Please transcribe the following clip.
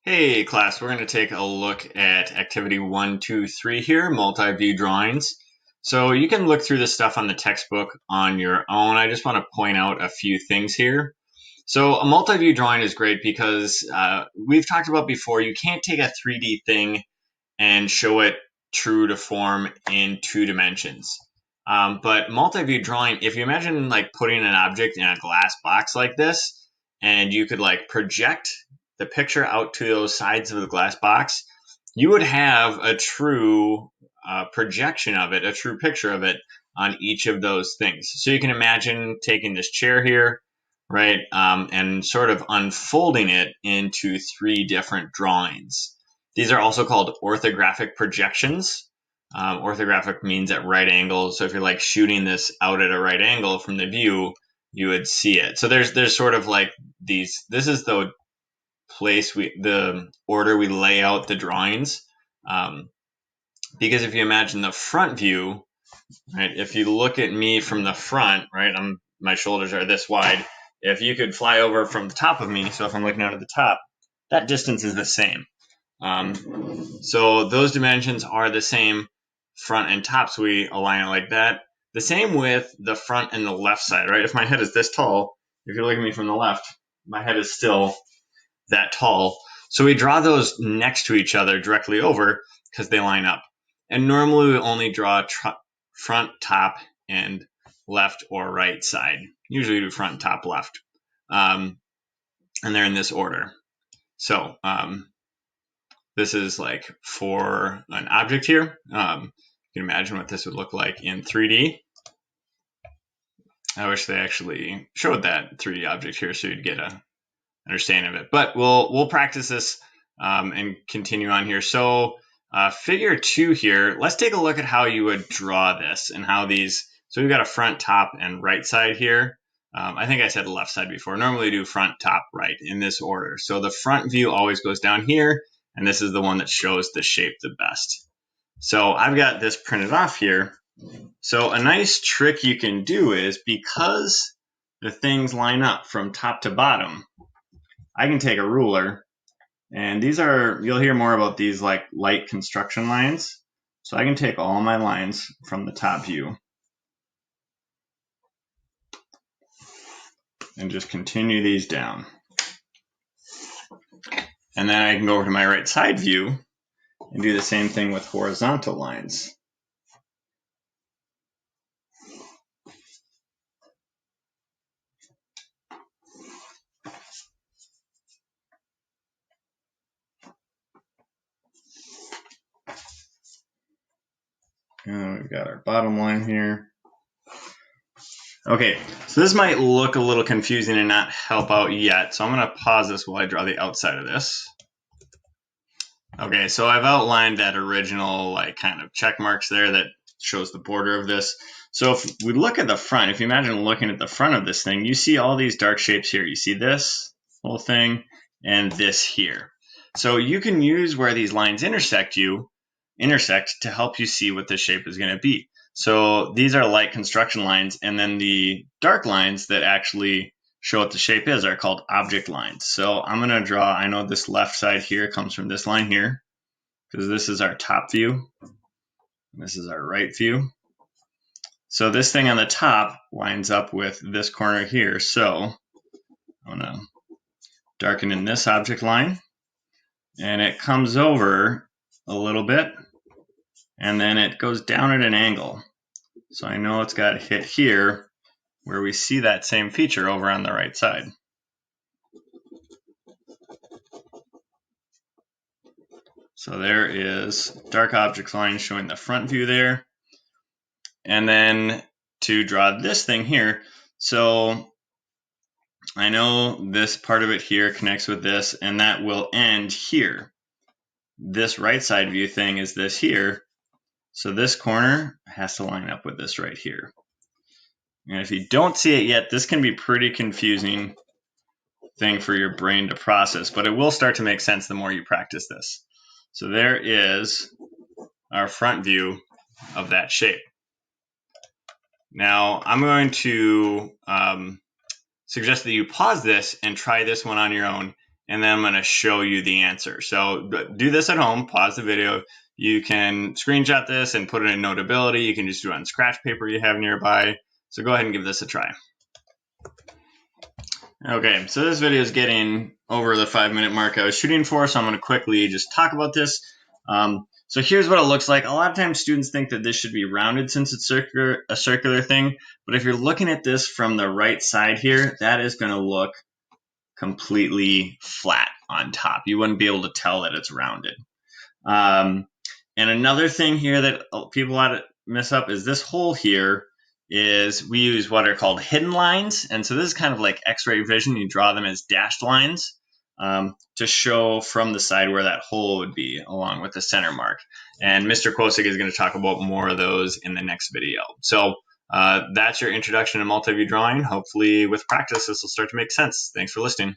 Hey class, we're going to take a look at activity 1, 2, 3 here, multi-view drawings. So you can look through this stuff on the textbook on your own. I just want to point out a few things here. So a multi-view drawing is great because we've talked about before, you can't take a 3D thing and show it true to form in 2 dimensions. But multi-view drawing, if you imagine like putting an object in a glass box like this, and you could like project the picture out to those sides of the glass box, you would have a true projection of it, a true picture of it on each of those things. So you can imagine taking this chair here, right, and sort of unfolding it into 3 different drawings. These are also called orthographic projections. Orthographic means at right angles. So if you're like shooting this out at a right angle from the view, you would see it. So there's sort of like these. This is the order we lay out the drawings. Because if you imagine the front view, right? If you look at me from the front, right? My shoulders are this wide. If you could fly over from the top of me, so if I'm looking out at the top, that distance is the same. So those dimensions are the same front and top, so we align it like that. The same with the front and the left side, right? If my head is this tall, if you look at me from the left, my head is still that tall. So we draw those next to each other directly over because they line up. And normally we only draw front, top, and left or right side. Usually we do front, top, left. And they're in this order. So this is like for an object here. You can imagine what this would look like in 3D. I wish they actually showed that 3D object here so you'd get a understanding of it. But we'll practice this and continue on here. So figure 2 here, let's take a look at how you would draw this and how these, so we've got a front, top, and right side here. I think I said left side before. Normally we do front, top, right in this order. So the front view always goes down here, and this is the one that shows the shape the best. So I've got this printed off here. So a nice trick you can do is, because the things line up from top to bottom, I can take a ruler, and these are, you'll hear more about these like light construction lines. So I can take all my lines from the top view and just continue these down. And then I can go over to my right side view and do the same thing with horizontal lines. And we've got our bottom line here. Okay, so this might look a little confusing and not help out yet. So I'm going to pause this while I draw the outside of this. Okay, so I've outlined that original like kind of check marks there that shows the border of this. So if we look at the front, if you imagine looking at the front of this thing, you see all these dark shapes here. You see this whole thing and this here. So you can use where these lines intersect to help you see what the shape is going to be. So these are light construction lines, and then the dark lines that actually show what the shape is are called object lines. So I'm going to draw, I know this left side here comes from this line here, because this is our top view. This is our right view. So this thing on the top lines up with this corner here. So I'm going to darken in this object line, and it comes over a little bit, and then it goes down at an angle. So I know it's got to hit here where we see that same feature over on the right side. So there is dark object line showing the front view there. And then to draw this thing here, so I know this part of it here connects with this, and that will end here. This right side view thing is this here. So this corner has to line up with this right here. And if you don't see it yet, this can be pretty confusing thing for your brain to process, but it will start to make sense the more you practice this. So there is our front view of that shape. Now I'm going to suggest that you pause this and try this one on your own and then I'm going to show you the answer. So do this at home, pause the video. You can screenshot this and put it in Notability. You can just do it on scratch paper you have nearby. So go ahead and give this a try. Okay, so this video is getting over the 5-minute mark I was shooting for, so I'm going to quickly just talk about this. So here's what it looks like. A lot of times students think that this should be rounded since it's a circular thing, but if you're looking at this from the right side here, that is going to look completely flat on top. You wouldn't be able to tell that it's rounded. And another thing here that people ought to mess up is this hole here is we use what are called hidden lines. And so this is kind of like X-ray vision. You draw them as dashed lines to show from the side where that hole would be along with the center mark. And Mr. Kosik is going to talk about more of those in the next video. So that's your introduction to multi-view drawing. Hopefully with practice, this will start to make sense. Thanks for listening.